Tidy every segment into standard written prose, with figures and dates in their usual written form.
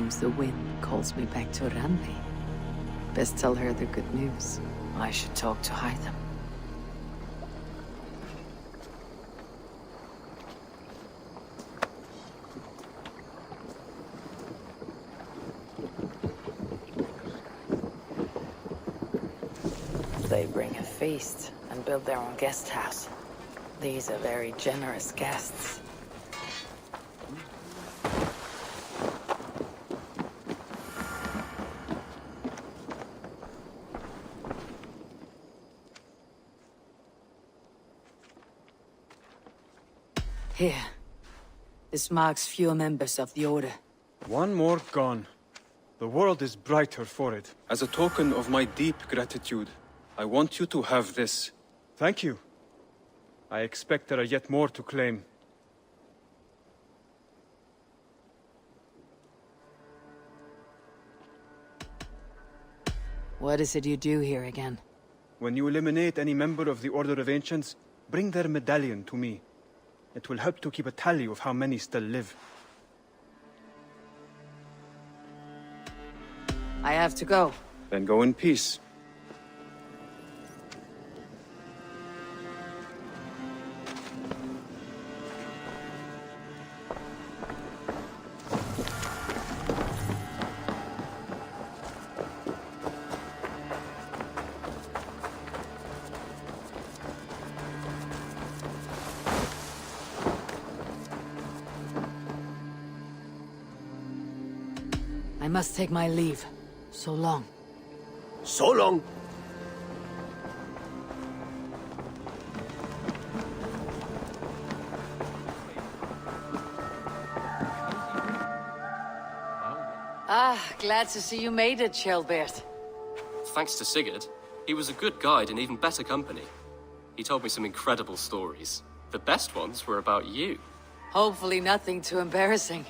Seems the wind calls me back to Randi. Best tell her the good news. I should talk to Hytham. They bring a feast and build their own guest house. These are very generous guests. Here. This marks fewer members of the Order. One more gone. The world is brighter for it. As a token of my deep gratitude, I want you to have this. Thank you. I expect there are yet more to claim. What is it you do here again? When you eliminate any member of the Order of Ancients, bring their medallion to me. It will help to keep a tally of how many still live. I have to go. Then go in peace. I must take my leave. So long. So long. Glad to see you made it, Shelbert. Thanks to Sigurd. He was a good guide and even better company. He told me some incredible stories. The best ones were about you. Hopefully nothing too embarrassing.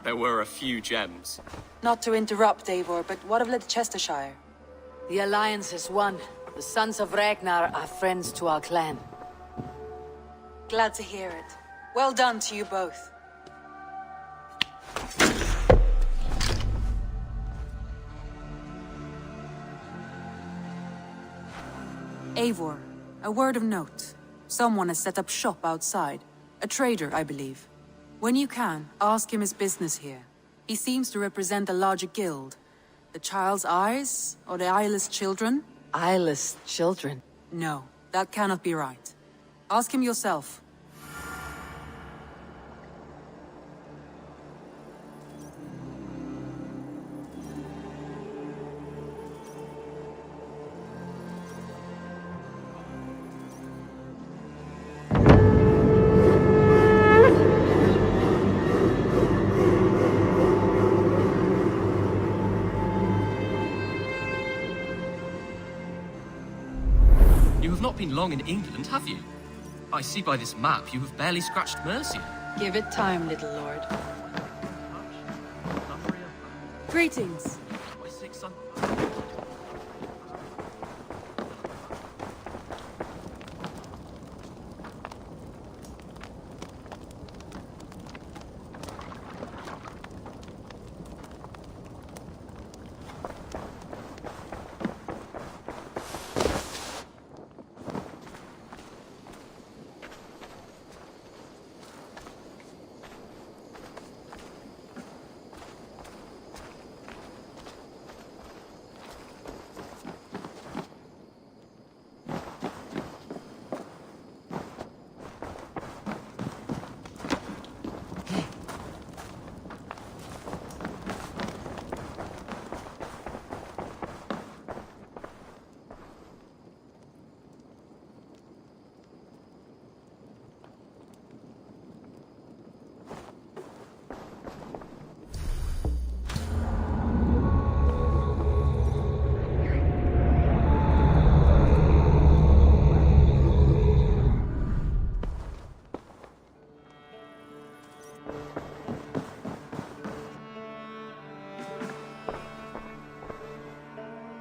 There were a few gems. Not to interrupt, Eivor, but what of Leicestershire? The Alliance has won. The Sons of Ragnar are friends to our clan. Glad to hear it. Well done to you both. Eivor, a word of note. Someone has set up shop outside. A trader, I believe. When you can, ask him his business here. He seems to represent a larger guild. The Child's Eyes, or the Eyeless Children? Eyeless children? No, that cannot be right. Ask him yourself. You have not been long in England, have you? I see by this map you have barely scratched Mercia. Give it time, little lord. Greetings. My sick son.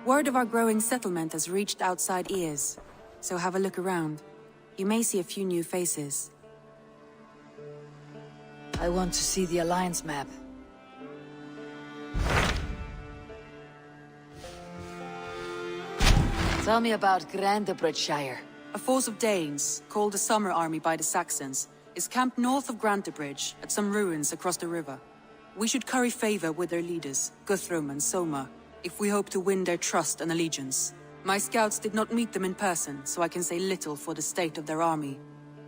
Word of our growing settlement has reached outside ears, so have a look around. You may see a few new faces. I want to see the Alliance map. Tell me about Grantebridgeshire. A force of Danes, called the Summer Army by the Saxons, is camped north of Grantebridge at some ruins across the river. We should curry favor with their leaders, Guthrum and Soma, if we hope to win their trust and allegiance. My scouts did not meet them in person, so I can say little for the state of their army.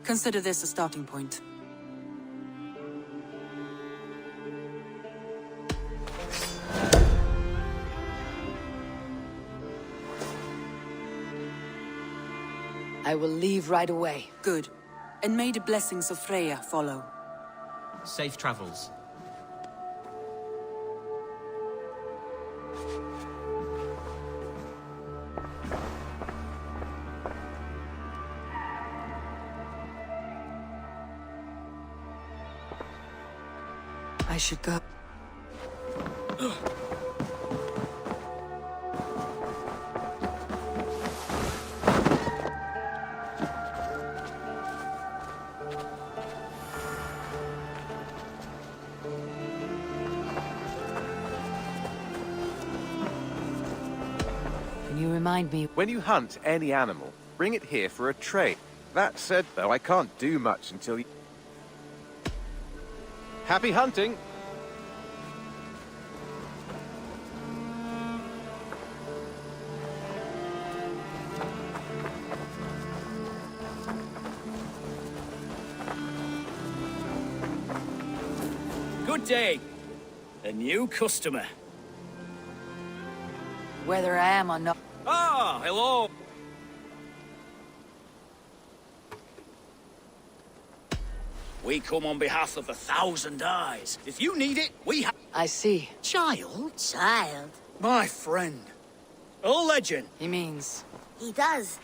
Consider this a starting point. I will leave right away. Good. And may the blessings of Freya follow. Safe travels. I should go. Can you remind me? When you hunt any animal, bring it here for a trade. That said, though, I can't do much until you... Happy hunting! Good day. A new customer. Whether I am or not. Ah, hello. We come on behalf of 1,000 eyes. If you need it, we have... I see. Child? Child. My friend. A legend. He means. He does.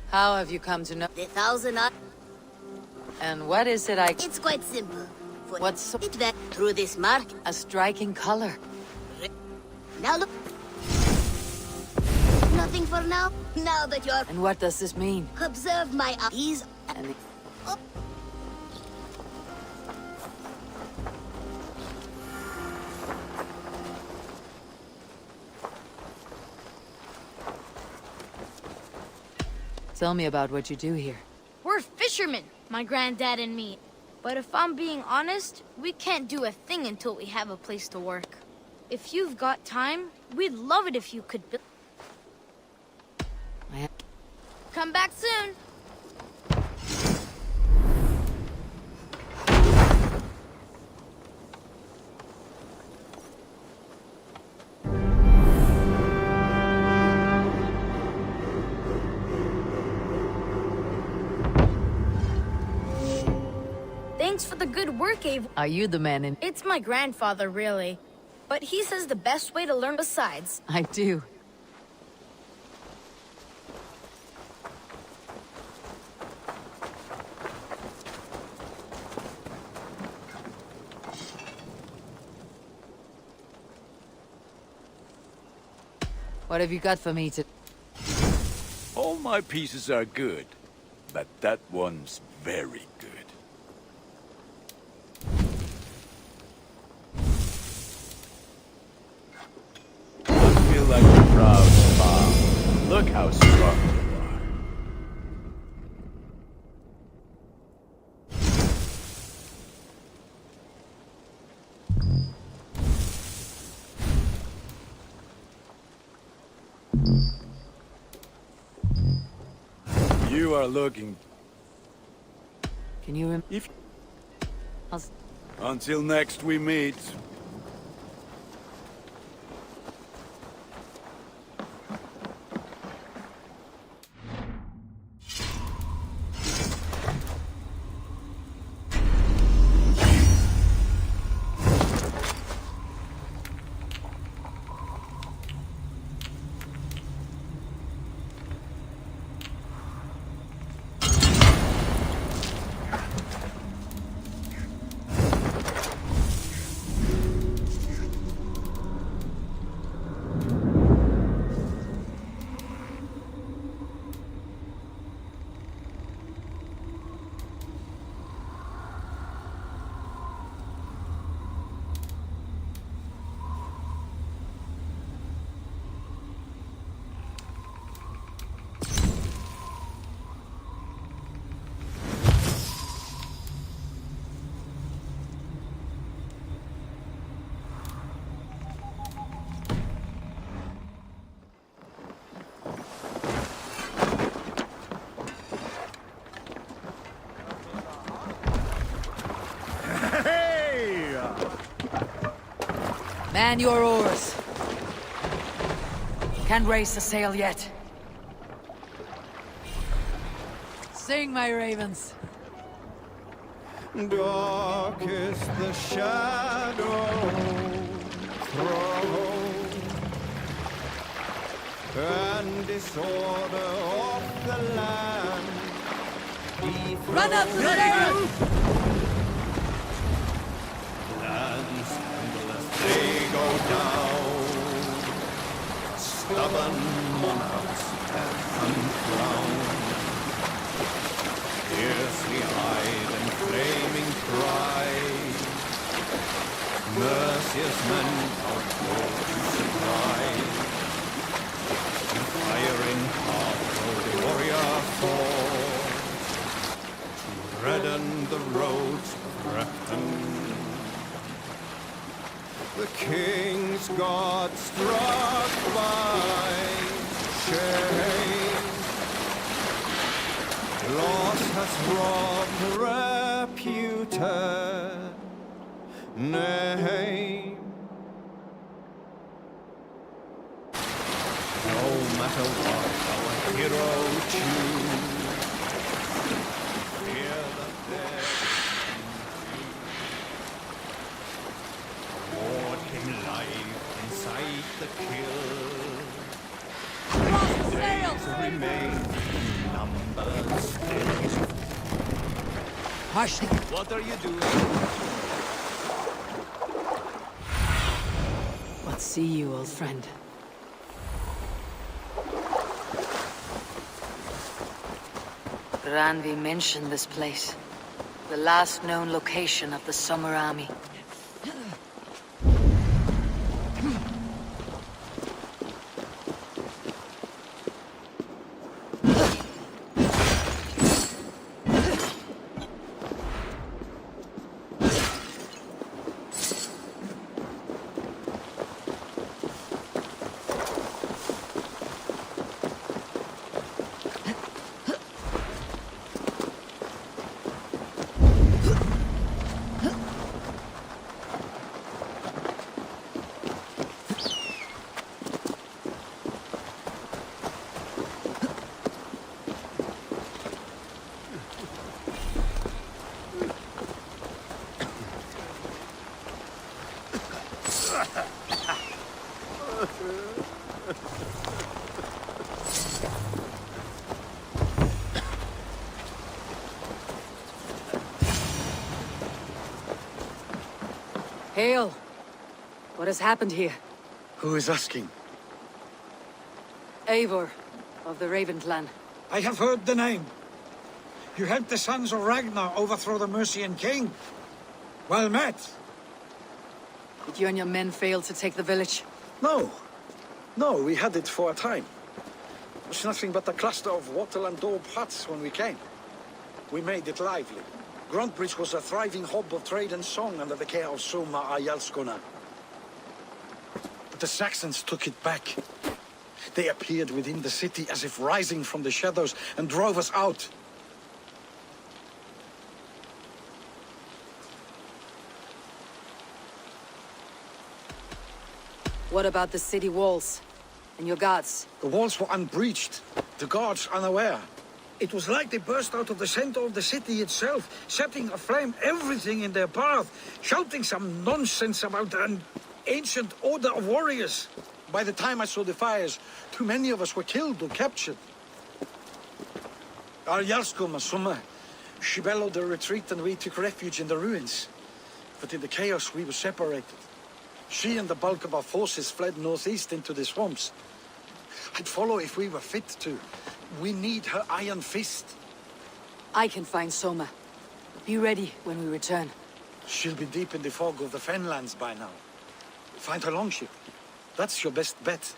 How have you come to know? The 1,000 eyes. And what is it I... It's quite simple. For What's so... it that through this mark. A striking color. Now look. Nothing for now. Now that you're... And what does this mean? Observe my eyes. And Oh. tell me about what you do here. We're fishermen, my granddad and me. But if I'm being honest, we can't do a thing until we have a place to work. If you've got time, we'd love it if you could build. Come back soon. Thanks for the good work, Eivor. Are you the man in... It's my grandfather, really. But he says the best way to learn besides. I do. What have you got for me to... All my pieces are good, but that one's very good. I feel like a proud father. Look how strong you are. You are looking... Can you If... I'll... Until next we meet. Man your oars. Can't raise the sail yet. Sing, my ravens. Dark is the shadow thrown, and disorder of the land. Run up to the sail! Lands tremble as they go down. Stubborn monarchs death and frown. Fiercely eyed and flaming pride, merciless men outlaw to surprise. In firing heart of the warrior falls, to redden the roads of Repton. The king's God struck by shame. Loss has robbed reputed name. No matter what our hero choose, fear the dead award him life inside the kill. Days remain. Hush! What are you doing? What see you, old friend? Randvi mentioned this place. The last known location of the Summer Army. Hail! What has happened here? Who is asking? Eivor, of the Raven clan. I have heard the name. You helped the sons of Ragnar overthrow the Mercian king. Well met. Did you and your men fail to take the village? No. No, we had it for a time. It was nothing but a cluster of wattle and daub huts when we came. We made it lively. Gruntbridge was a thriving hub of trade and song under the care of Soma Ayalskona. But the Saxons took it back. They appeared within the city as if rising from the shadows and drove us out. What about the city walls? And your guards? The walls were unbreached, the guards unaware. It was like they burst out of the center of the city itself, setting aflame everything in their path, shouting some nonsense about an ancient order of warriors. By the time I saw the fires, too many of us were killed or captured. Our Yarsko Masuma, she bellowed a retreat and we took refuge in the ruins. But in the chaos we were separated. She and the bulk of our forces fled northeast into the swamps. I'd follow if we were fit to. We need her iron fist. I can find Soma. Be ready when we return. She'll be deep in the fog of the Fenlands by now. Find her longship. That's your best bet.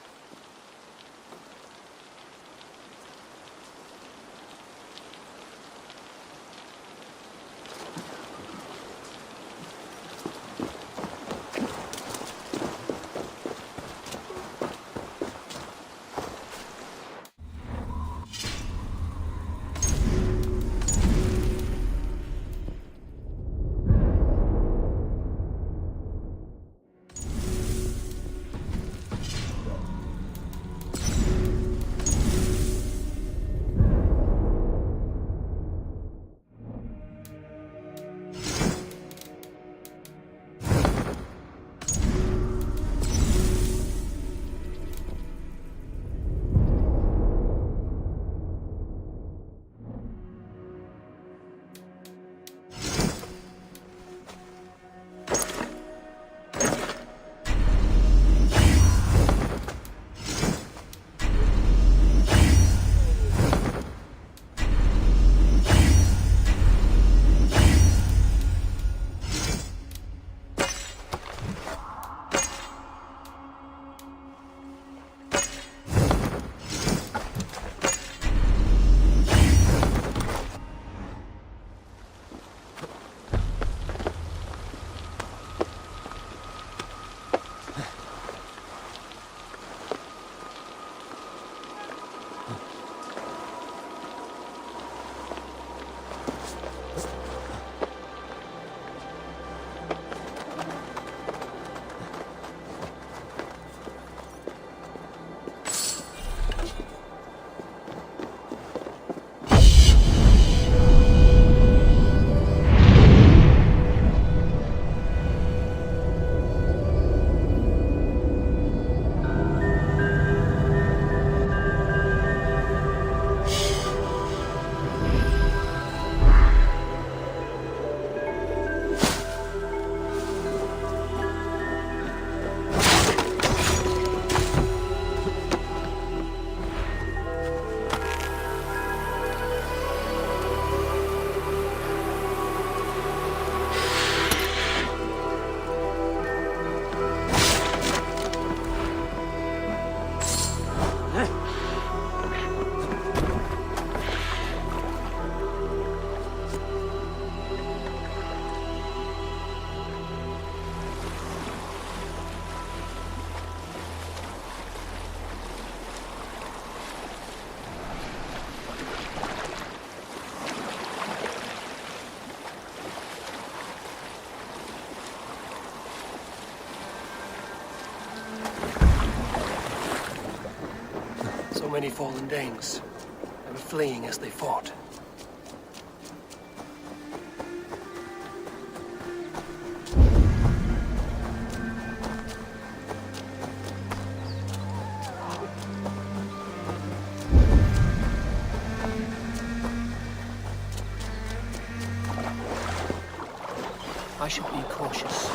So many fallen Danes. They were fleeing as they fought. I should be cautious.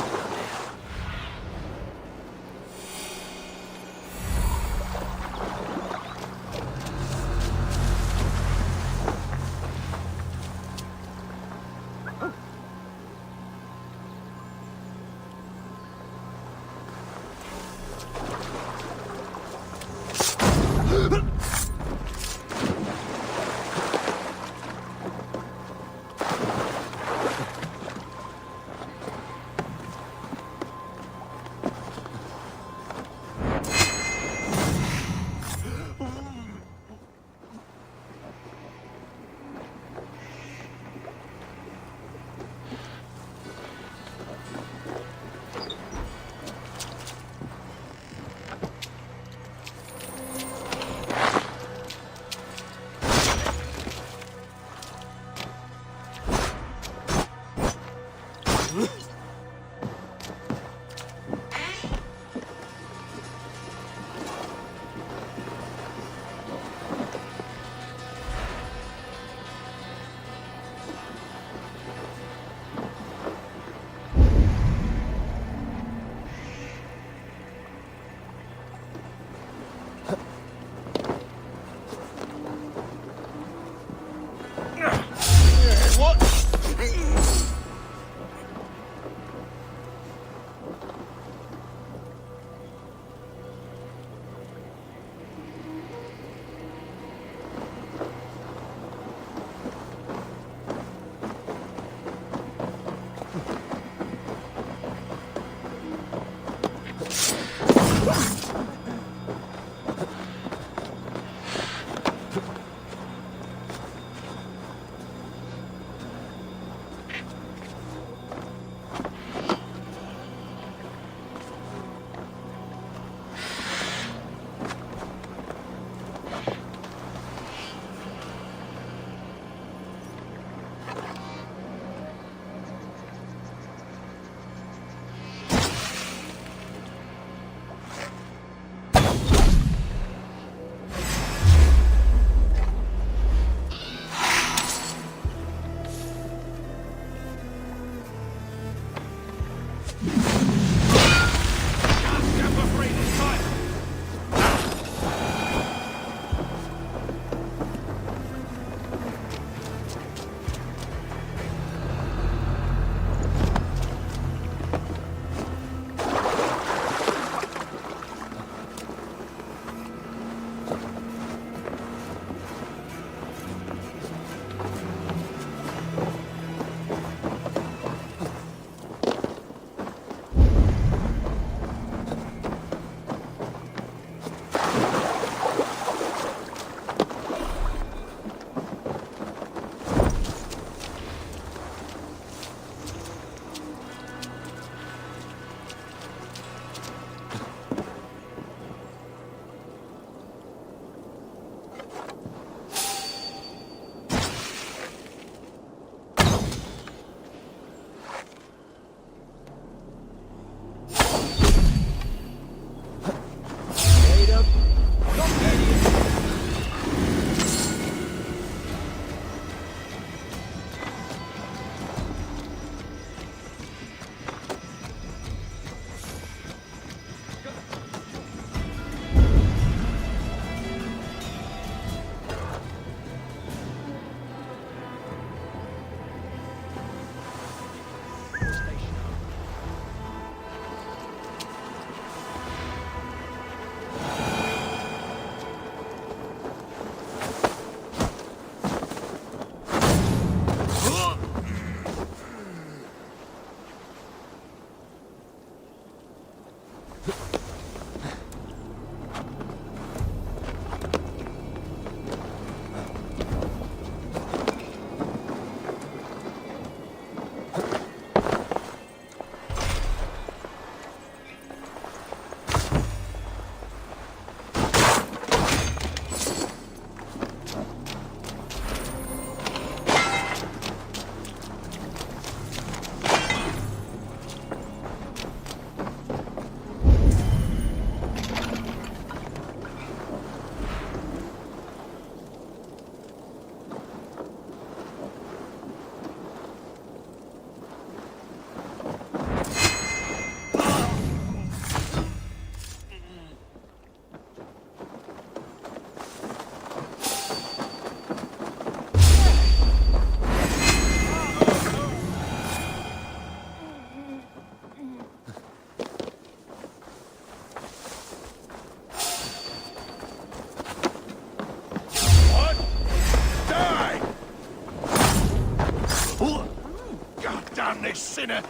sinner!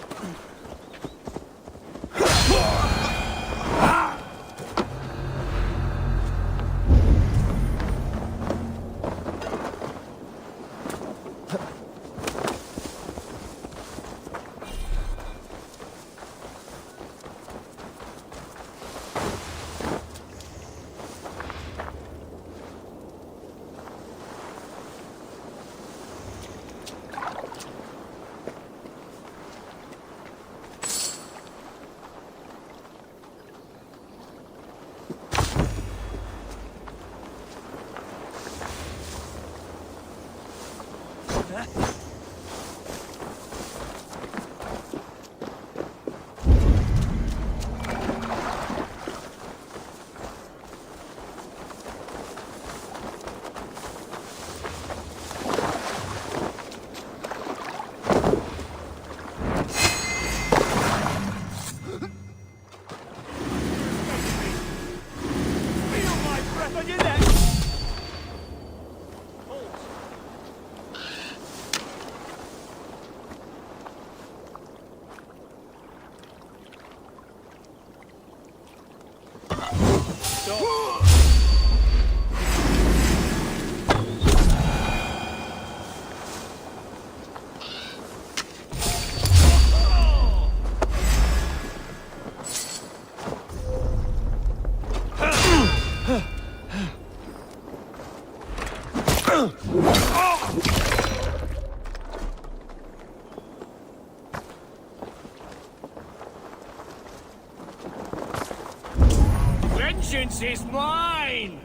Vengeance is mine!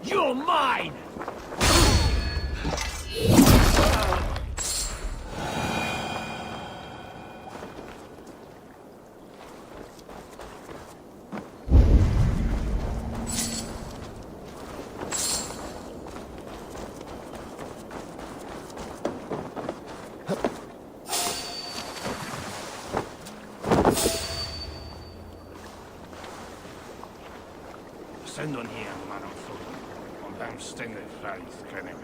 You're mine! Synd o'n hi am man o'n ffwrdd, ond am styngau ffraith gennym.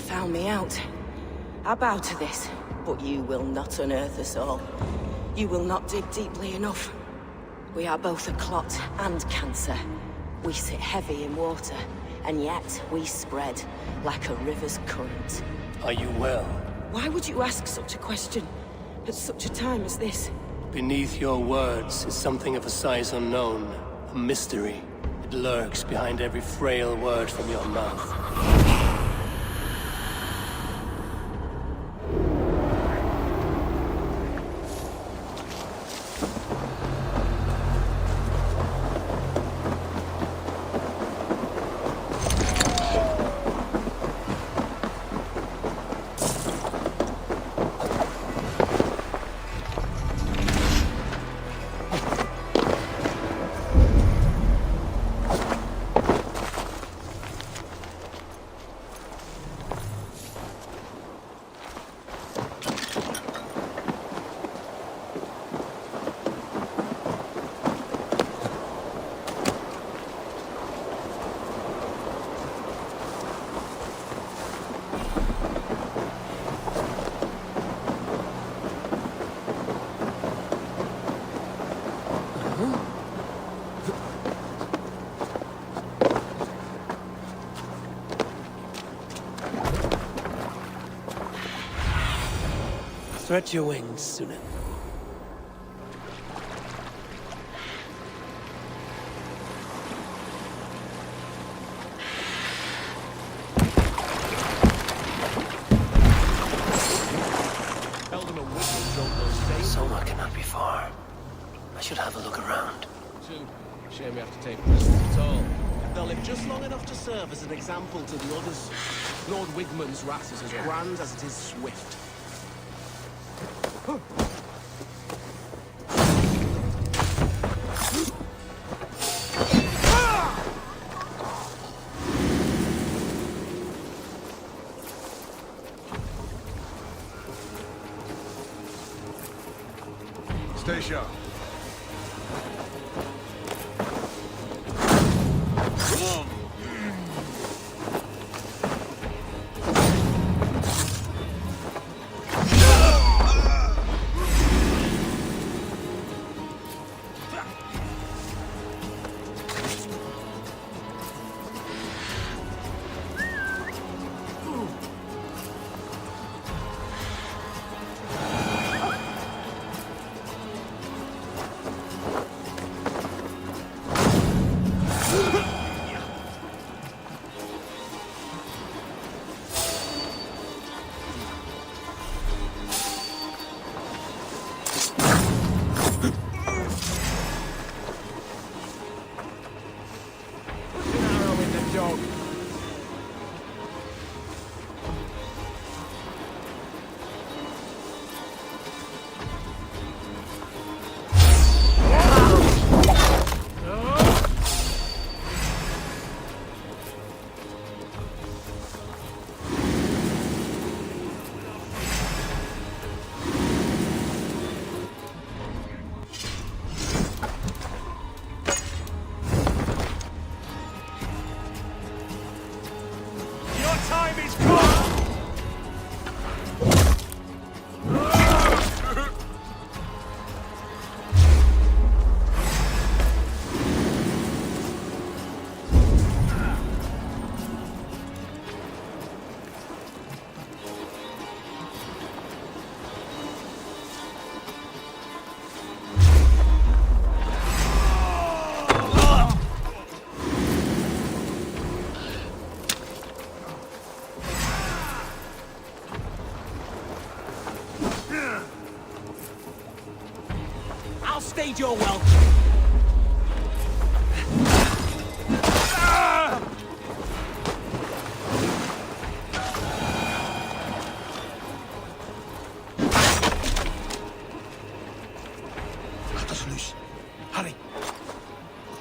Found me out. I bow to this, but you will not unearth us all. You will not dig deeply enough. We are both a clot and cancer. We sit heavy in water, and yet we spread like a river's current. Are you well? Why would you ask such a question at such a time as this? Beneath your words is something of a size unknown, a mystery. It lurks behind every frail word from your mouth. Stretch your wings, Sunan. Soma cannot be far. I should have a look around. Shame we have to take prisoners at all. They'll live just long enough to serve as an example to the others. Lord Wigmund's wrath is as grand as it is swift. Stay sharp. I'll stage your welcome. Let us loose. Hurry.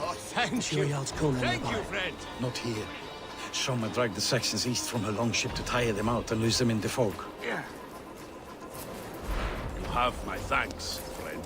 Oh, thank you. Thank you, friend. Not here. Soma dragged the Saxons east from her longship to tire them out and lose them in the fog. Yeah. You have my thanks, friend.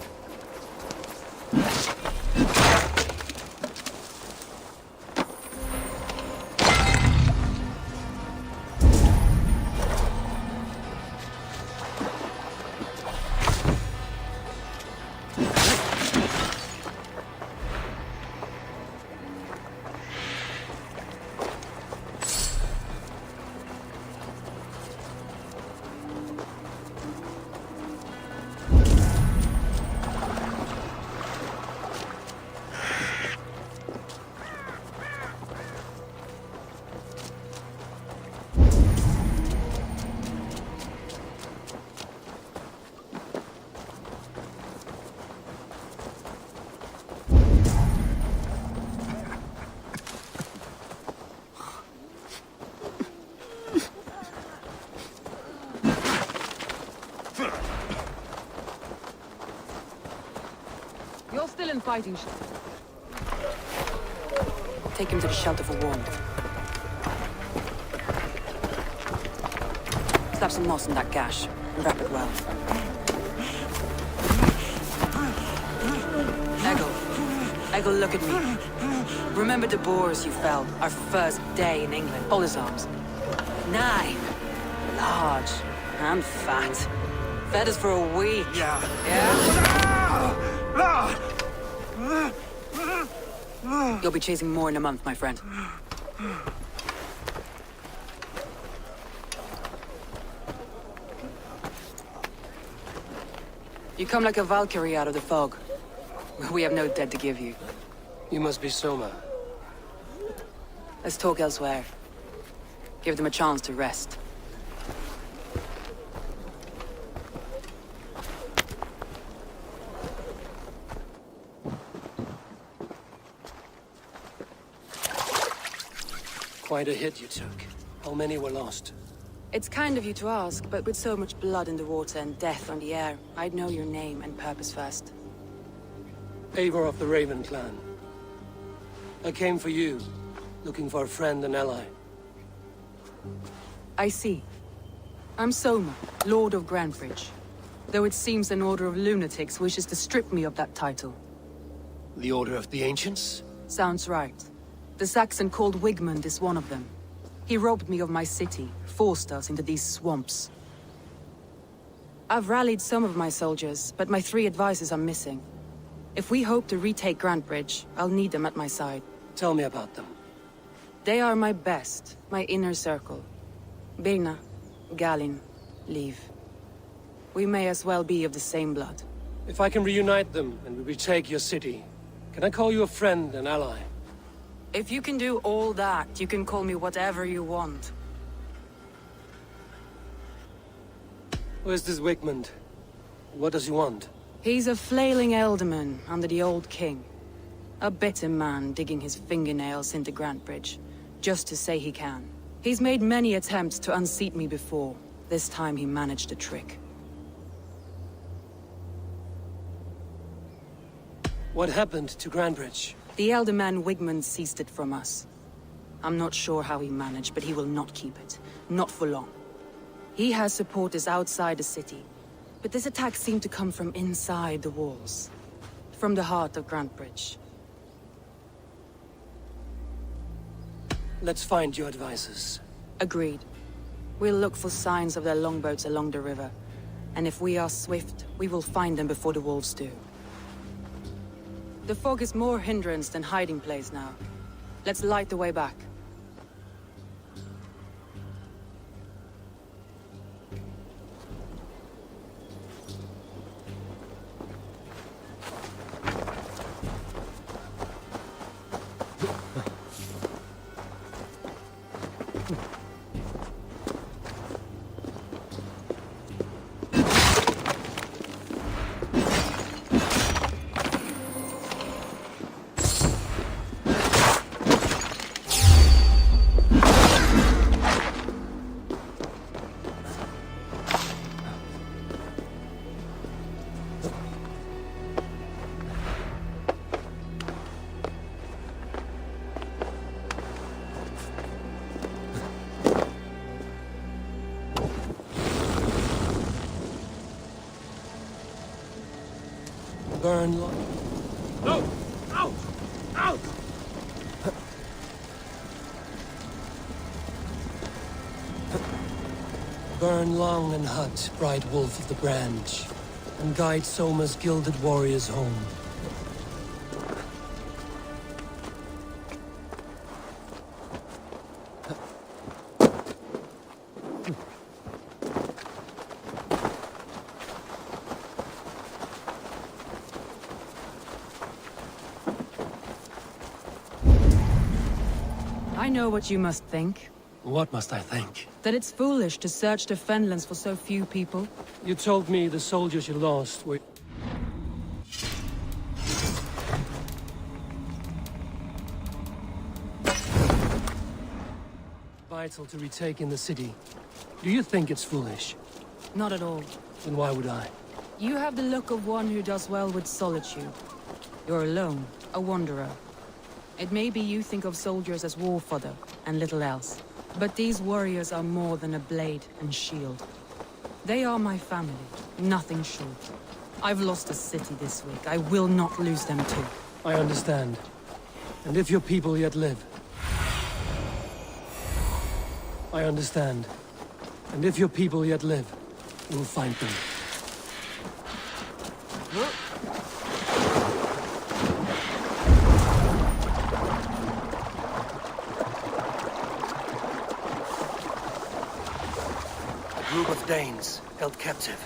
You're still in fighting shape. Take him to the shelter for warmth. Slap some moss in that gash and wrap it well. Eggle, look at me. Remember the boars you felled our first day in England? Hold his arms. 9. Large and fat. Fed us for a week. Yeah? You'll be chasing more in a month, my friend. You come like a Valkyrie out of the fog. We have no dead to give you. You must be Soma. Let's talk elsewhere. Give them a chance to rest. Quite a hit you took. How many were lost? It's kind of you to ask, but with so much blood in the water and death on the air, I'd know your name and purpose first. Eivor of the Raven clan. I came for you, looking for a friend and ally. I see. I'm Soma, Lord of Grandbridge. Though it seems an order of lunatics wishes to strip me of that title. The Order of the Ancients? Sounds right. The Saxon called Wigmund is one of them. He robbed me of my city, forced us into these swamps. I've rallied some of my soldiers, but my 3 advisors are missing. If we hope to retake Grantbridge, I'll need them at my side. Tell me about them. They are my best, my inner circle. Birna, Galin, Liv. We may as well be of the same blood. If I can reunite them and we retake your city, can I call you a friend and ally? If you can do all that, you can call me whatever you want. Where's this Wigmund? What does he want? He's a flailing elderman under the old king. A bitter man digging his fingernails into Grantbridge, just to say he can. He's made many attempts to unseat me before. This time he managed a trick. What happened to Grantbridge? The elder man Wigmund seized it from us. I'm not sure how he managed, but he will not keep it. Not for long. He has supporters outside the city, but this attack seemed to come from inside the walls. From the heart of Grantbridge. Let's find your advisors. Agreed. We'll look for signs of their longboats along the river. And if we are swift, we will find them before the wolves do. The fog is more hindrance than hiding place now. Let's light the way back. Burn long. No! Out! Out! Burn long and hut, bright wolf of the branch, and guide Soma's gilded warriors home. I know what you must think. What must I think? That it's foolish to search the Fenlands for so few people. You told me the soldiers you lost were... vital to retake in the city. Do you think it's foolish? Not at all. Then why would I? You have the look of one who does well with solitude. You're alone, a wanderer. It may be you think of soldiers as war fodder, and little else. But these warriors are more than a blade and shield. They are my family, nothing short. I've lost a city this week. I will not lose them too. I understand. And if your people yet live... I understand. And if your people yet live, we'll find them. A group of Danes held captive.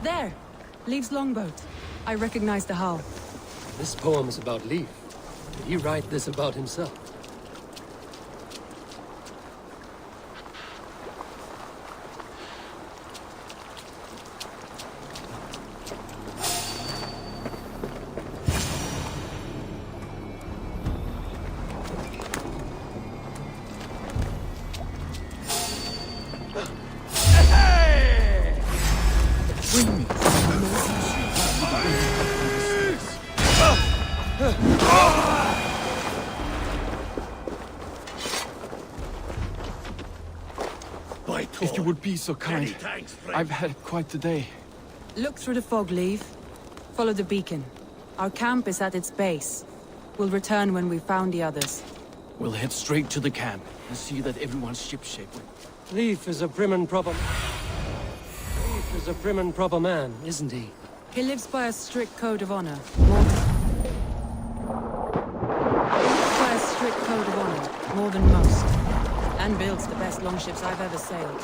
There! Leif's longboat. I recognize the hull. This poem is about Leif. Did he write this about himself? If you would be so kind. I've had quite the day. Look through the fog, Leif. Follow the beacon. Our camp is at its base. We'll return when we've found the others. We'll head straight to the camp and see that everyone's shipshape. Leif is a prim and proper... Leif is a prim and proper man, isn't he? He lives by a strict code of honor. More than most. And builds the best longships I've ever sailed.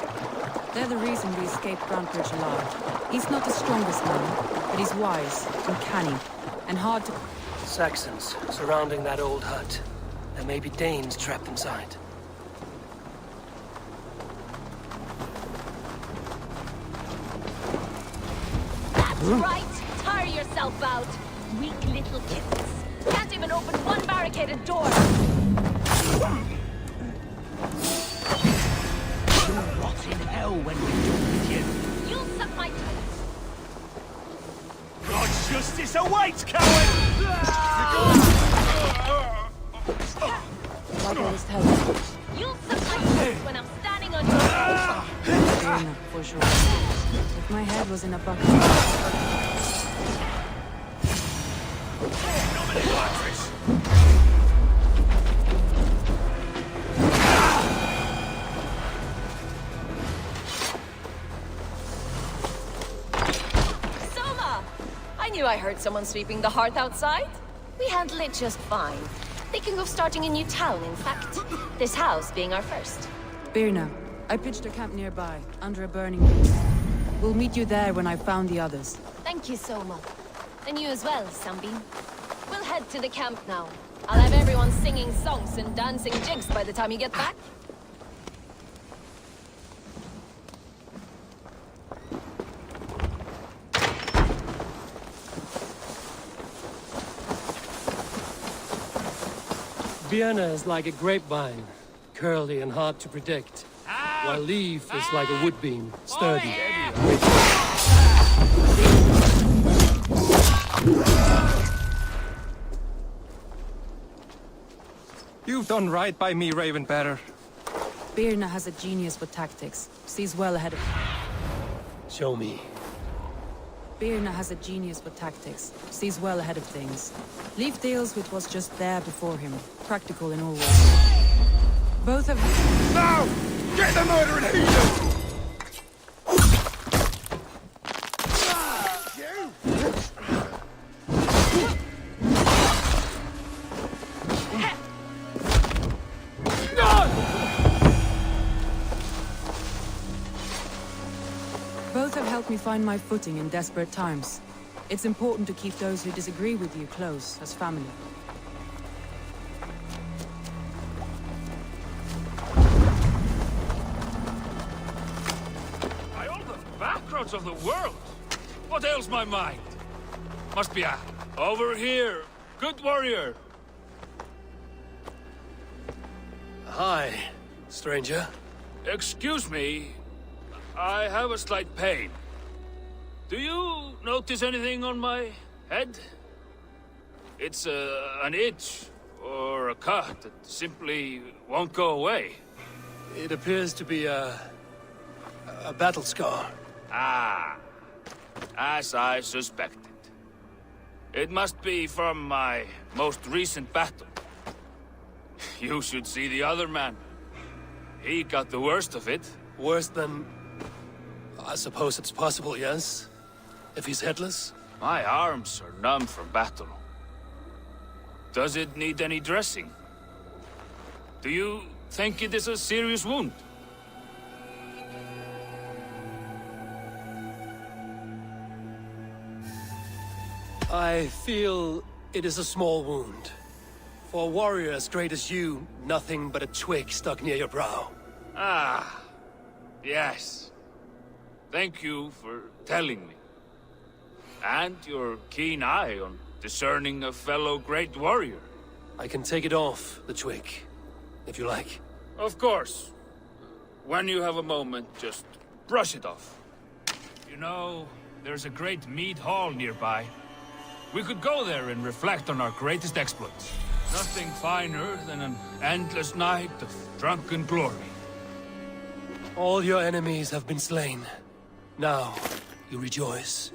They're the reason we escaped Grantbridge alive. He's not the strongest man, but he's wise and canny, and hard to... Saxons surrounding that old hut. There may be Danes trapped inside. That's right! Tire yourself out! Weak little kittens. Can't even open one barricaded door! You'll rot in hell when we're done with you. You'll suck my toes! God's justice awaits, coward! You'll suck my toes when I'm standing on your toes! Fair enough, for sure. If my head was in a bucket... I heard someone sweeping the hearth outside. We handle it just fine. Thinking of starting a new town, in fact. This house being our first. Birna, I pitched a camp nearby, under a burning roof. We'll meet you there when I've found the others. Thank you, Soma. And you as well, Sunbeam. We'll head to the camp now. I'll have everyone singing songs and dancing jigs by the time you get back. Vienna is like a grapevine, curly and hard to predict, while Leif is like a wood beam, sturdy. You've done right by me, Ravenbearer. Birna has a genius with tactics. Sees well ahead of... Show me. Birna has a genius with tactics. Sees well ahead of things. Leif deals with what's just there before him. Practical in all ways. Both have... Now! Get the murdering heathen! Both have helped me find my footing in desperate times. It's important to keep those who disagree with you close, as family. By all the backroads of the world! What ails my mind? Must be a... Over here! Good warrior! Hi, stranger. Excuse me, I have a slight pain. Do you notice anything on my head? It's an itch or a cut that simply won't go away. It appears to be a battle scar. Ah, as I suspected. It must be from my most recent battle. You should see the other man. He got the worst of it. Worse than... I suppose it's possible, yes? If he's headless? My arms are numb from battle. Does it need any dressing? Do you think it is a serious wound? I feel it is a small wound. For a warrior as great as you, nothing but a twig stuck near your brow. Ah, yes. Thank you for telling me. And your keen eye on discerning a fellow great warrior. I can take it off, the twig, if you like. Of course. When you have a moment, just brush it off. You know, there's a great mead hall nearby. We could go there and reflect on our greatest exploits. Nothing finer than an endless night of drunken glory. All your enemies have been slain. Now, you rejoice.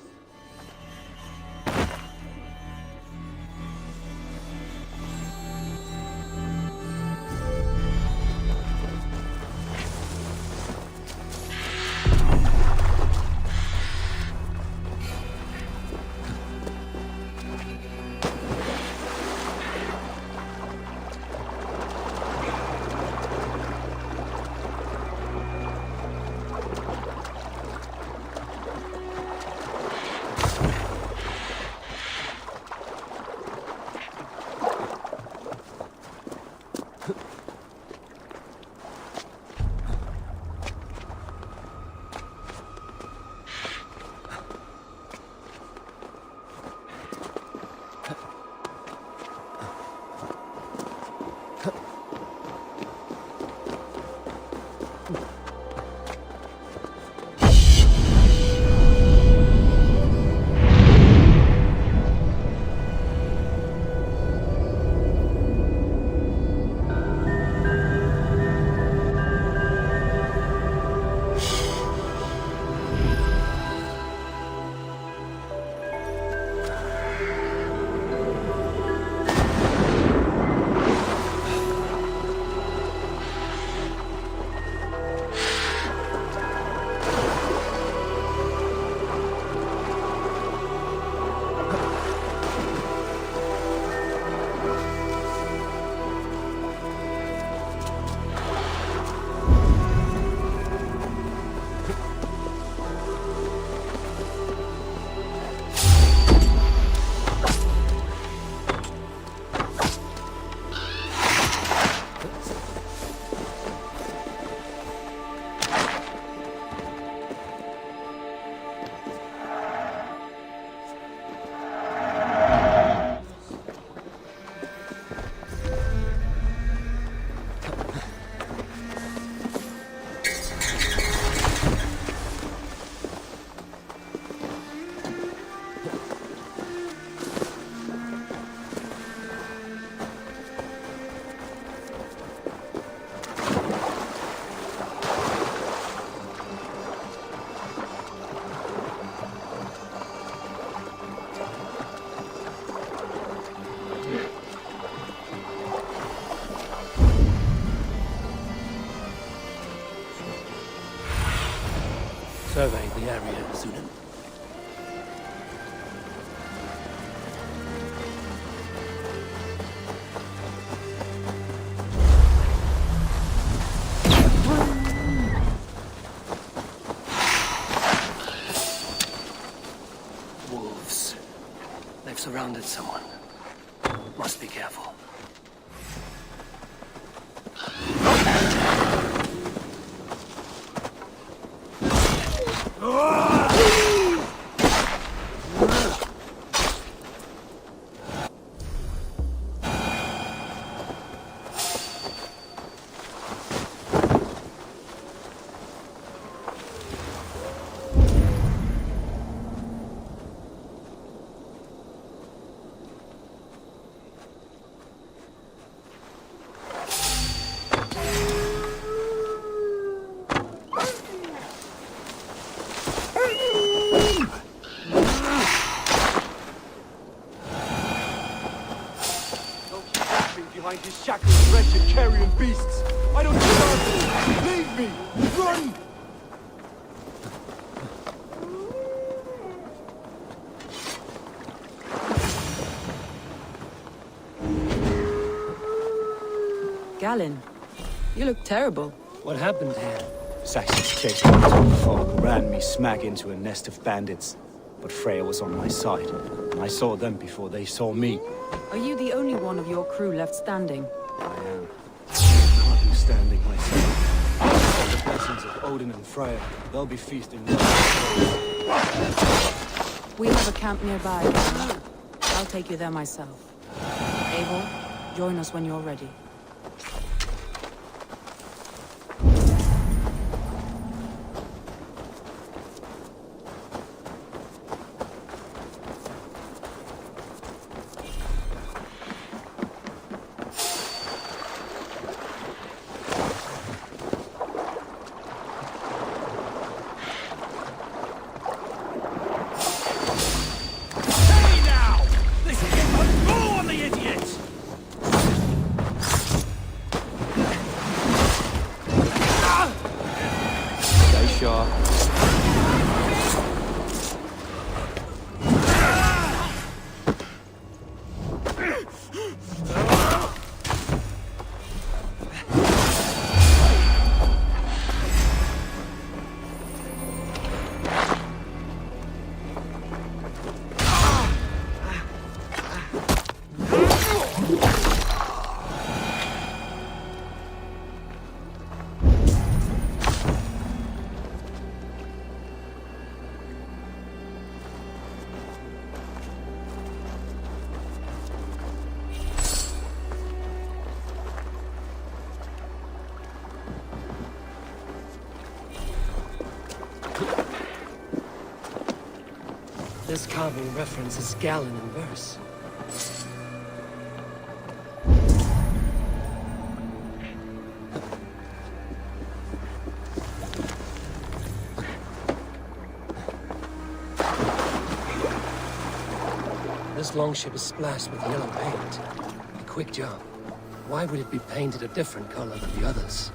Survey the area, Sunan. Wolves. They've surrounded someone. Must be careful. Behind his shackled, wretched carrion beasts! I don't deserve this! Leave me! Run! Galen, you look terrible. What happened here? Saxons chased me to a fog, ran me smack into a nest of bandits. but Freya was on my side. And I saw them before they saw me. Are you the only one of your crew left standing? I am. Hardly standing myself. With the blessings of Odin and Freya, they'll be feasting now. We have a camp nearby. I'll take you there myself. Eivor, join us when you're ready. This carving references Gallon in verse. This longship is splashed with yellow paint. A quick job. Why would it be painted a different color than the others?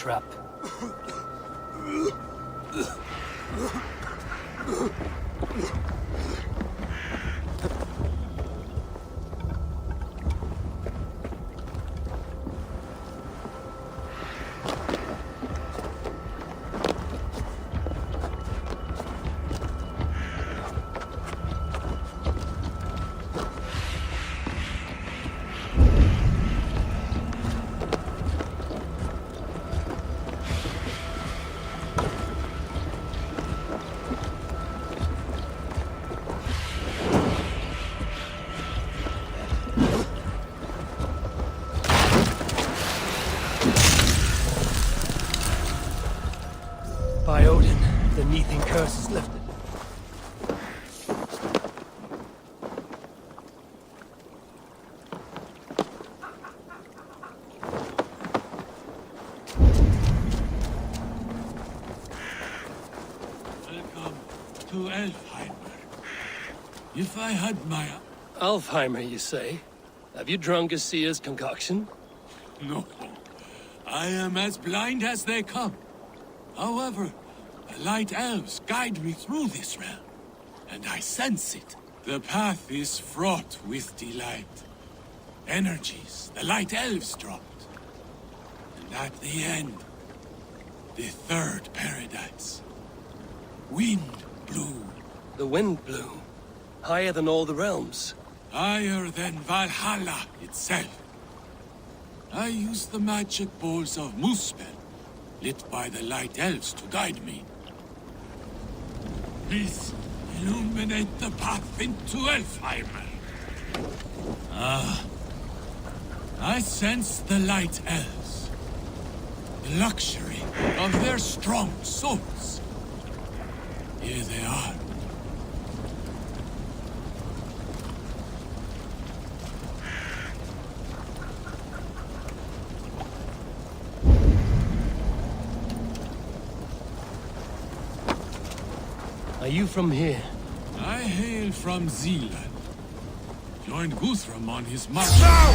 trap. By Odin, the Neathing curse is lifted. Welcome to Elfheimer. If I had my... Alfheimer, you say? Have you drunk a seer's concoction? No. I am as blind as they come. However, the light elves guide me through this realm, and I sense it. The path is fraught with delight. Energies the light elves dropped. And at the end, the third paradise. Wind blew. The wind blew. Higher than all the realms. Higher than Valhalla itself. I used the magic balls of Muspel, lit by the light elves to guide me. Please, illuminate the path into Elfheimer. Ah. I sense the light elves. The luxury of their strong souls. Here they are. Are you from here? I hail from Zealand. Joined Guthrum on his march. Now!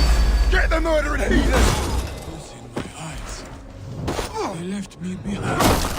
Get the murdering heathen! Closing my eyes. They left me behind.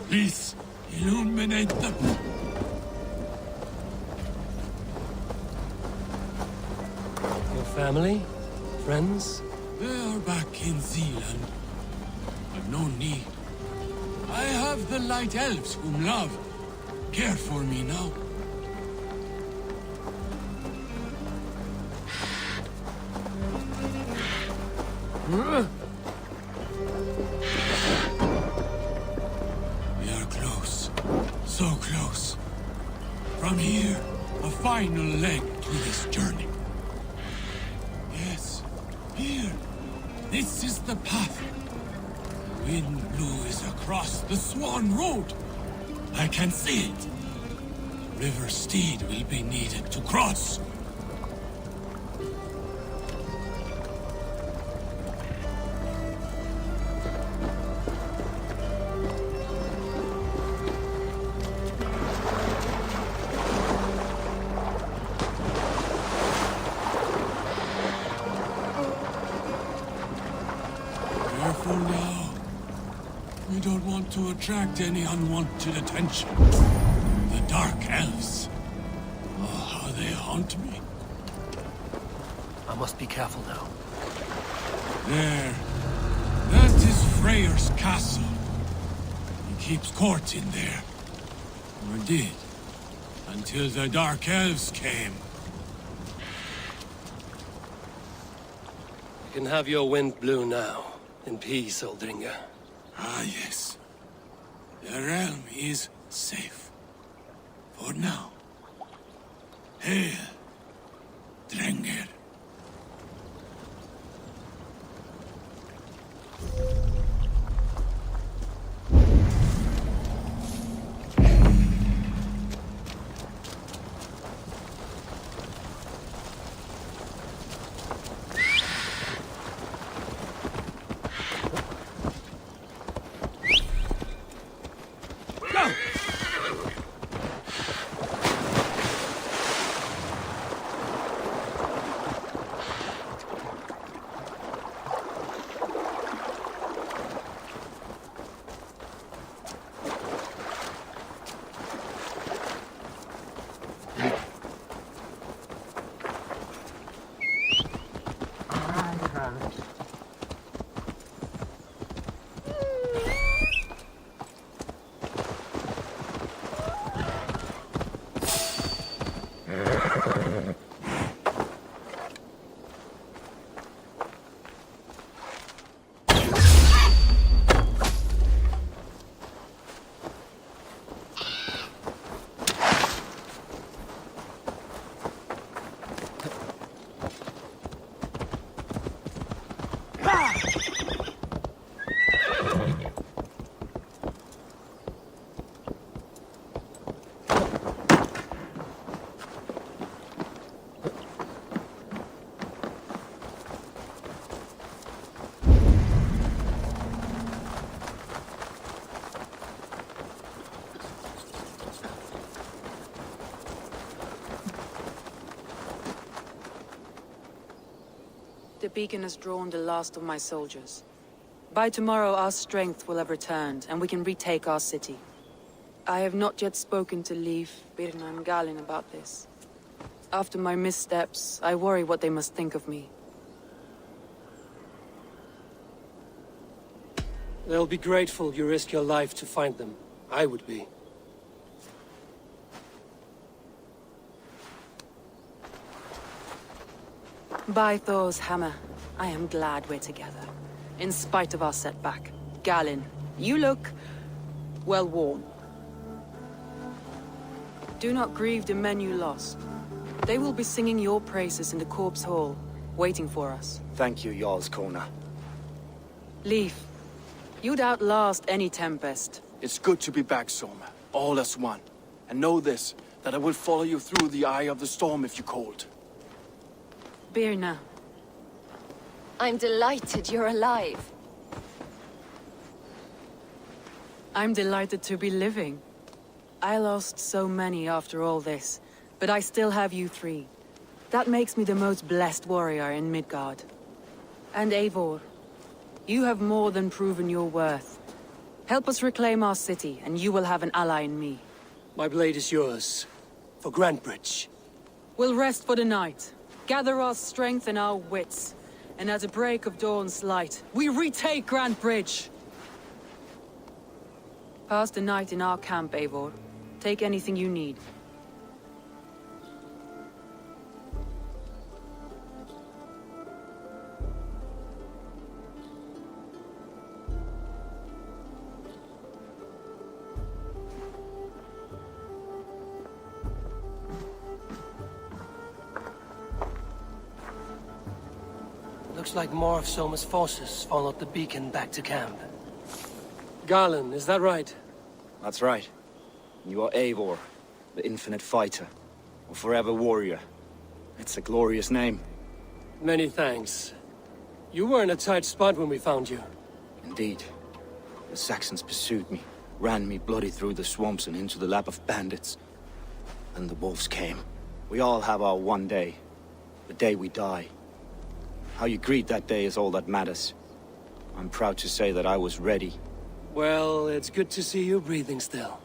Please, illuminate the... Your family? Friends? They are back in Zealand. But no need. I have the light elves whom love care for me now. We are close. So close. From here, a final leg to this journey. Yes, here. This is the path. Wind blue is across the Swan Road. I can see it. River Steed will be needed to cross. Careful now. We don't want to attract any unwanted attention. The Dark Elves. Oh, how they haunt me. I must be careful now. There. That is Freyr's castle. He keeps court in there. Or did. Until the Dark Elves came. You can have your wind blue now. In peace, Oldringer. Ah, yes. The realm is safe. for now. Hail, Drenger. The beacon has drawn the last of my soldiers. By tomorrow our strength will have returned, and we can retake our city. I have not yet spoken to Leif, Birna and Galin about this. After my missteps, I worry what they must think of me. They'll be grateful you risk your life to find them. I would be. By Thor's hammer, I am glad we're together. In spite of our setback. Galin, you look... well worn. Do not grieve the men you lost. They will be singing your praises in the Corpse Hall, waiting for us. Thank you, Jarl's Kona. Leif, you'd outlast any tempest. It's good to be back, Soma. All as one. And know this, that I will follow you through the eye of the storm if you called. Birna. I'm delighted you're alive. I'm delighted to be living. I lost so many after all this, but I still have you three. That makes me the most blessed warrior in Midgard. And Eivor, you have more than proven your worth. Help us reclaim our city, and you will have an ally in me. My blade is yours. For Grantebridge. We'll rest for the night. Gather our strength and our wits. And at the break of dawn's light, we retake Grantebridge! Pass the night in our camp, Eivor. Take anything you need. Looks like more of Soma's forces followed the beacon back to camp. Garland, is that right? That's right. You are Eivor, the infinite fighter, a forever warrior. It's a glorious name. Many thanks. You were in a tight spot when we found you. Indeed. The Saxons pursued me, ran me bloody through the swamps and into the lap of bandits. Then the wolves came. We all have our one day. The day we die. How you greet that day is all that matters. I'm proud to say that I was ready. Well, it's good to see you breathing still.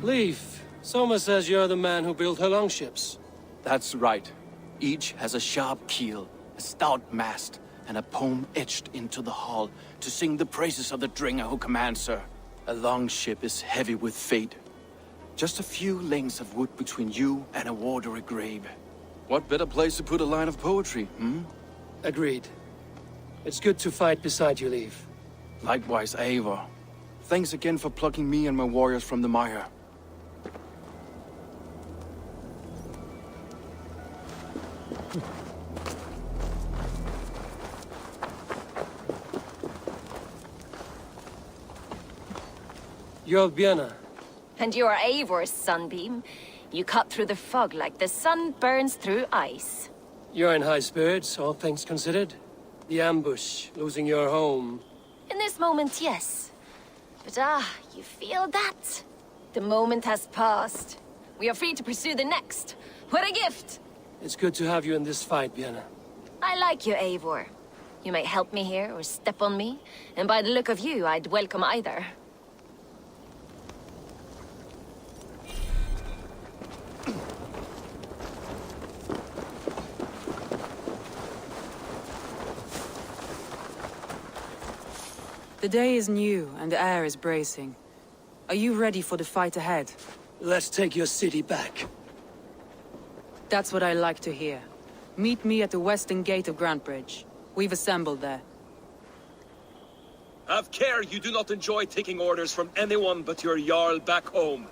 Leif, Soma says you're the man who built her longships. That's right. Each has a sharp keel, a stout mast, and a poem etched into the hull to sing the praises of the Dringer who commands her. A longship is heavy with fate. Just a few lengths of wood between you and a watery grave. What better place to put a line of poetry, hmm? Agreed. It's good to fight beside you, Leif. Likewise, Eivor. Thanks again for plucking me and my warriors from the mire. You're Björna. And you're Eivor's sunbeam. You cut through the fog like the sun burns through ice. You're in high spirits, all things considered. The ambush, losing your home. In this moment, yes. But you feel that? The moment has passed. We are free to pursue the next. What a gift! It's good to have you in this fight, Björna. I like you, Eivor. You may help me here or step on me, and by the look of you, I'd welcome either. The day is new and the air is bracing. Are you ready for the fight ahead? Let's take your city back. That's what I like to hear. Meet me at the western gate of Grantbridge. We've assembled there. Have care you do not enjoy taking orders from anyone but your Jarl back home.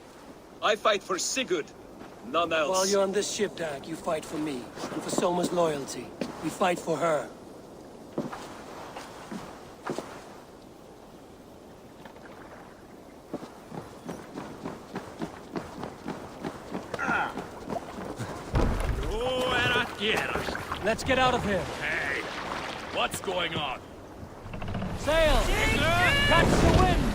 I fight for Sigurd, none else. While you're on this ship, Dag, you fight for me. And for Soma's loyalty. We fight for her. Let's get out of here. Hey, what's going on? Sail! Catch the wind!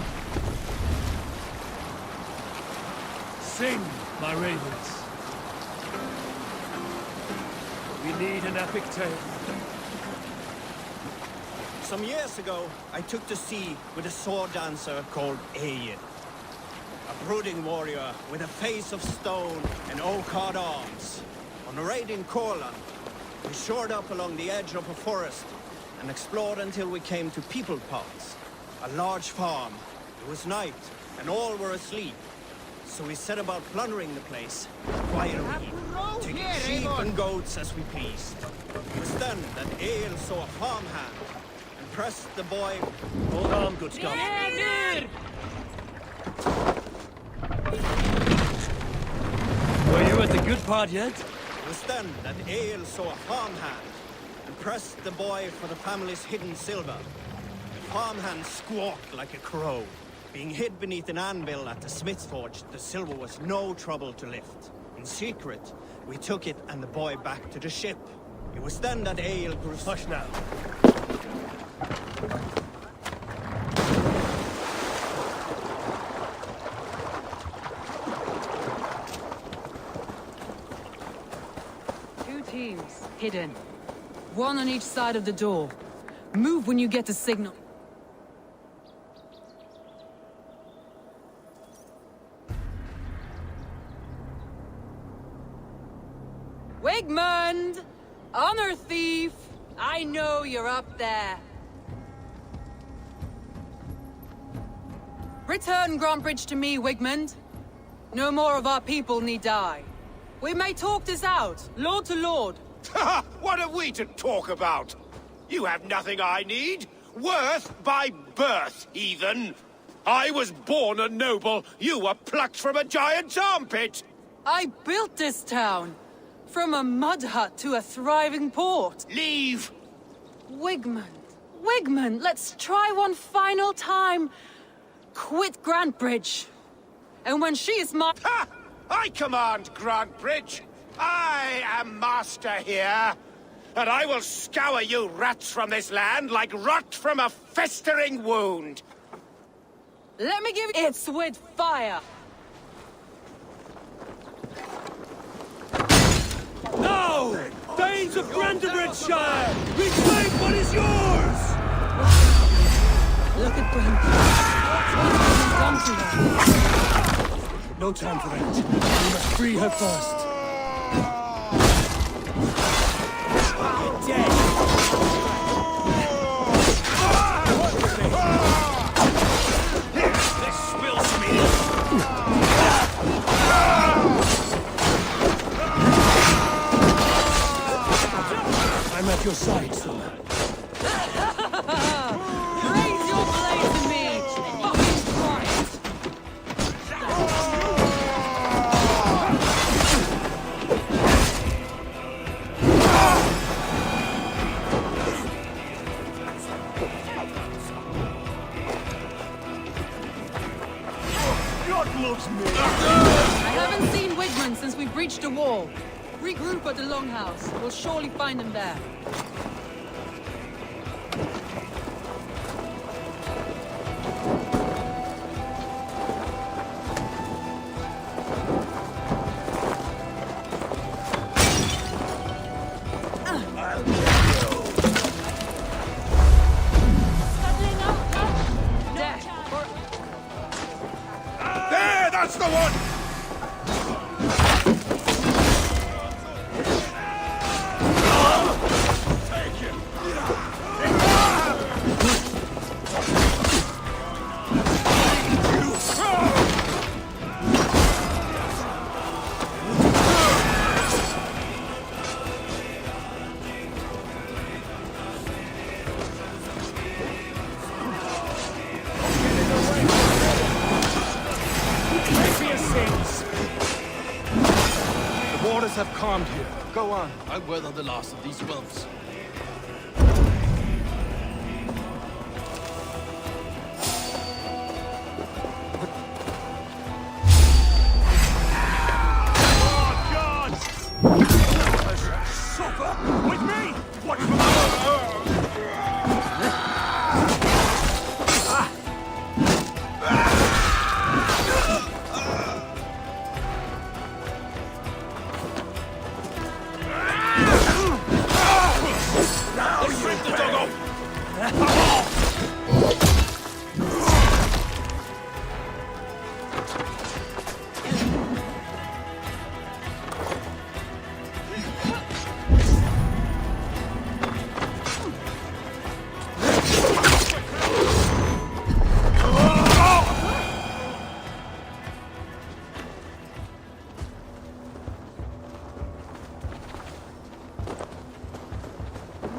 Sing, my ravens. We need an epic tale. Some years ago, I took to sea with a sword dancer called Eivor. A brooding warrior with a face of stone and oak-hard arms. On a raid in Courland, we shored up along the edge of a forest and explored until we came to People Pots, a large farm. It was night, and all were asleep. So we set about plundering the place quietly, taking sheep and goats as we pleased. It was then that Eivor saw a farmhand and pressed the boy. Hold on, good Scott. Were you at the good part yet? It was then that Eivor saw a farmhand and pressed the boy for the family's hidden silver. The farmhand squawked like a crow. Being hid beneath an anvil at the smith's forge, the silver was no trouble to lift. In secret, we took it and the boy back to the ship. It was then that Eivor grew... Hush now. Teams, hidden. One on each side of the door. Move when you get the signal. Wigmund! Honor thief! I know you're up there. Return Grantbridge to me, Wigmund. No more of our people need die. We may talk this out, lord to lord. What are we to talk about? You have nothing I need. Worth by birth, heathen. I was born a noble. You were plucked from a giant's armpit. I built this town. From a mud hut to a thriving port. Leave! Wigmund, let's try one final time. Quit Grantbridge. And when she is my... Ha! I command Grantbridge. I am master here. And I will scour you rats from this land like rot from a festering wound. Let me give it with fire. Now! Thanes of Brandenburgshire! Reclaim what is yours! Look at Brent. No time for that. We must free her first. You're dead. This spills me. I'm at your side, Soma. Raise your blade! loves me. I haven't seen Wigman since we breached the wall. Regroup at the Longhouse. We'll surely find him there. There, that's the one! The waters have calmed here. Go on. I'll weather the last of these whelps. Suffer with me! Watch for Now you rip the dog off!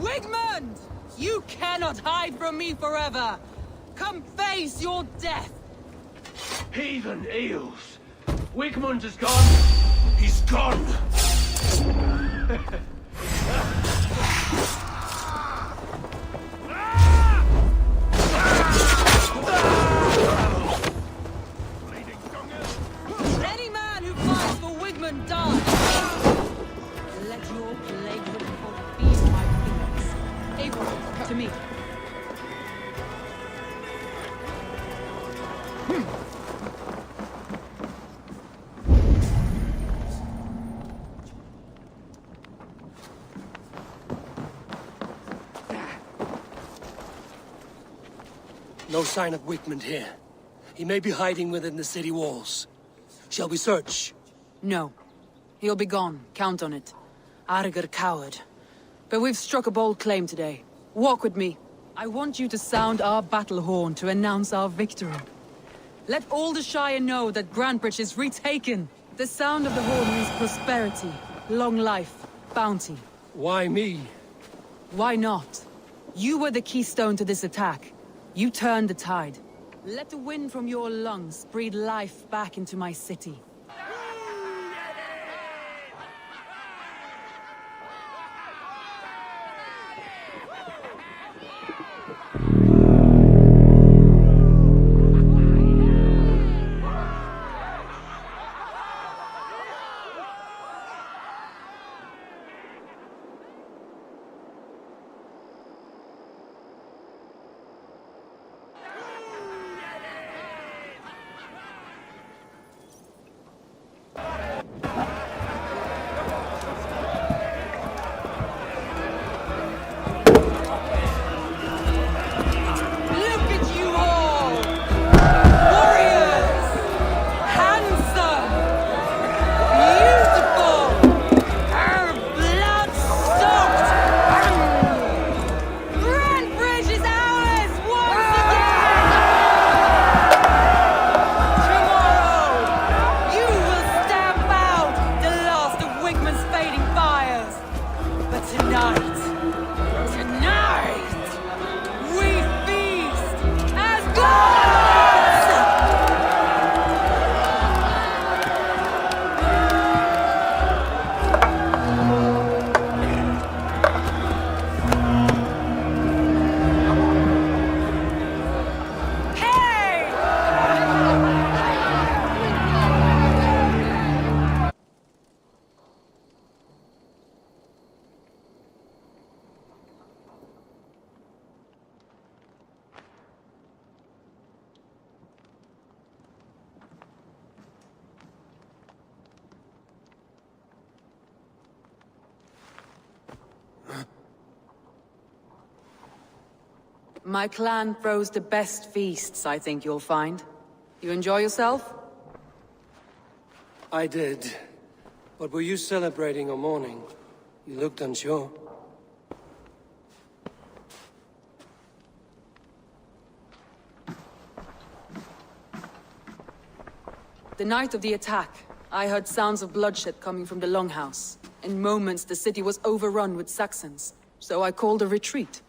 Wigmund! You cannot hide from me forever! Come face your death! Heathen eels. Wigmund is gone. He's gone! Any man who fights for Wigmund dies! Let your plague-ridden body be at my fingers. Eivor, to me. No sign of Wigmund here. He may be hiding within the city walls. Shall we search? No. He'll be gone. Count on it. Arger coward. But we've struck a bold claim today. Walk with me. I want you to sound our battle horn to announce our victory. Let all the Shire know that Grantbridge is retaken. The sound of the horn means prosperity, long life, bounty. Why me? Why not? You were the keystone to this attack. You turned the tide. Let the wind from your lungs breathe life back into my city. My clan throws the best feasts, I think you'll find. You enjoy yourself? I did. But were you celebrating or mourning? You looked unsure. The night of the attack, I heard sounds of bloodshed coming from the Longhouse. In moments, the city was overrun with Saxons, so I called a retreat.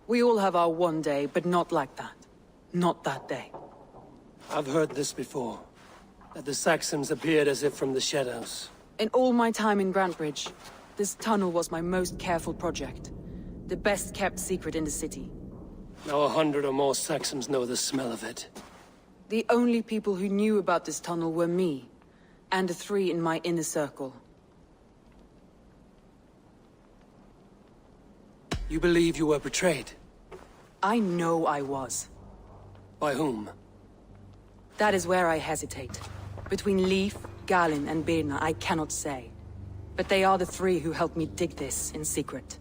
We all have our one day, but not like that. Not that day. I've heard this before. That the Saxons appeared as if from the shadows. In all my time in Grantbridge, this tunnel was my most careful project. The best kept secret in the city. Now 100 or more Saxons know the smell of it. The only people who knew about this tunnel were me, and the 3 in my inner circle. You believe you were betrayed? I know I was. By whom? That is where I hesitate. Between Leif, Galin, and Birna, I cannot say. But they are the 3 who helped me dig this in secret.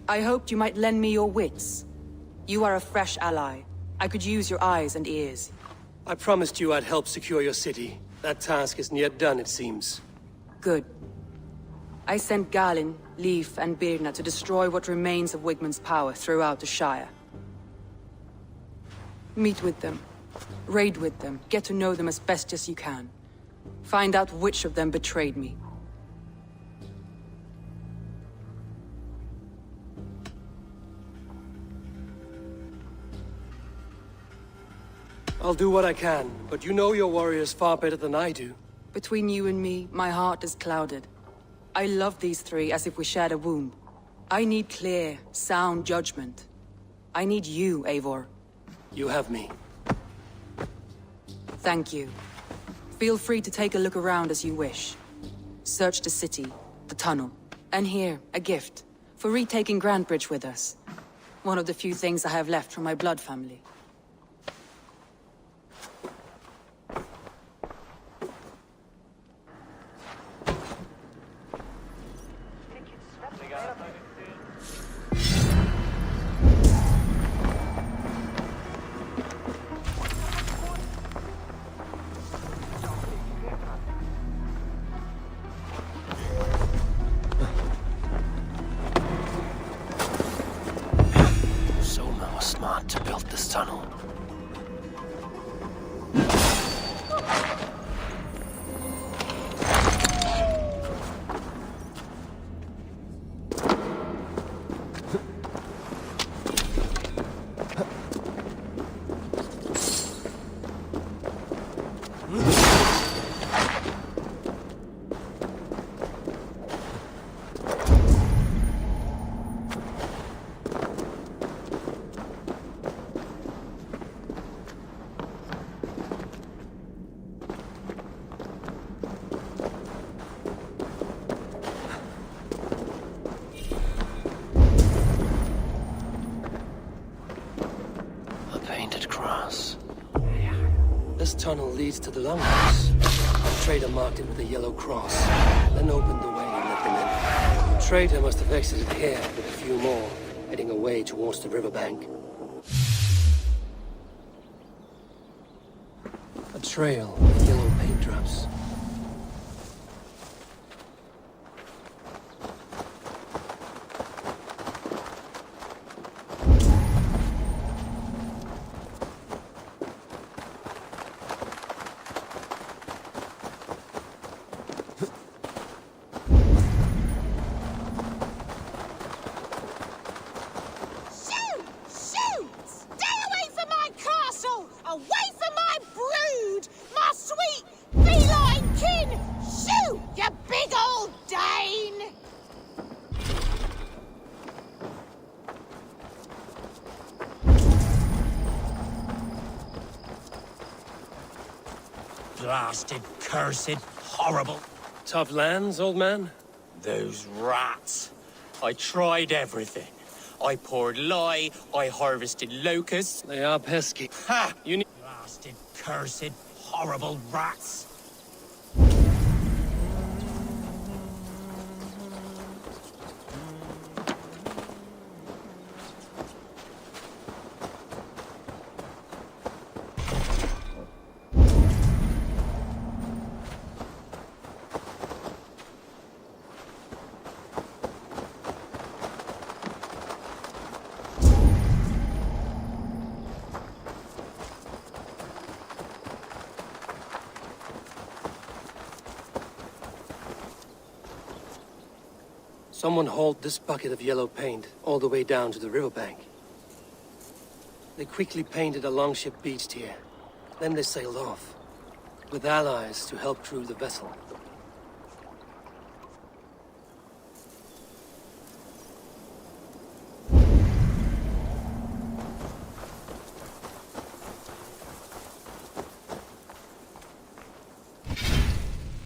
I hoped you might lend me your wits. You are a fresh ally. I could use your eyes and ears. I promised you I'd help secure your city. That task isn't yet done, it seems. Good. I sent Galin, Leif, and Birna to destroy what remains of Wigmund's power throughout the Shire. Meet with them. Raid with them. Get to know them as best as you can. Find out which of them betrayed me. I'll do what I can, but you know your warriors far better than I do. Between you and me, my heart is clouded. I love these 3 as if we shared a womb. I need clear, sound judgment. I need you, Eivor. You have me. Thank you. Feel free to take a look around as you wish. Search the city, the tunnel, and here, a gift, for retaking Grantbridge with us. One of the few things I have left from my blood family. Smart to build this tunnel. This tunnel leads to the Longhouse. The trader marked it with a yellow cross, then opened the way and let them in. The trader must have exited here with a few more, heading away towards the riverbank. A trail of yellow paint drops. Blasted, cursed, horrible. Tough lands, old man? Those rats. I tried everything. I poured lye, I harvested locusts. They are pesky. Ha! You need... Blasted, cursed, horrible rats. Someone hauled this bucket of yellow paint all the way down to the riverbank. They quickly painted a longship beached here. Then they sailed off, with allies to help crew the vessel.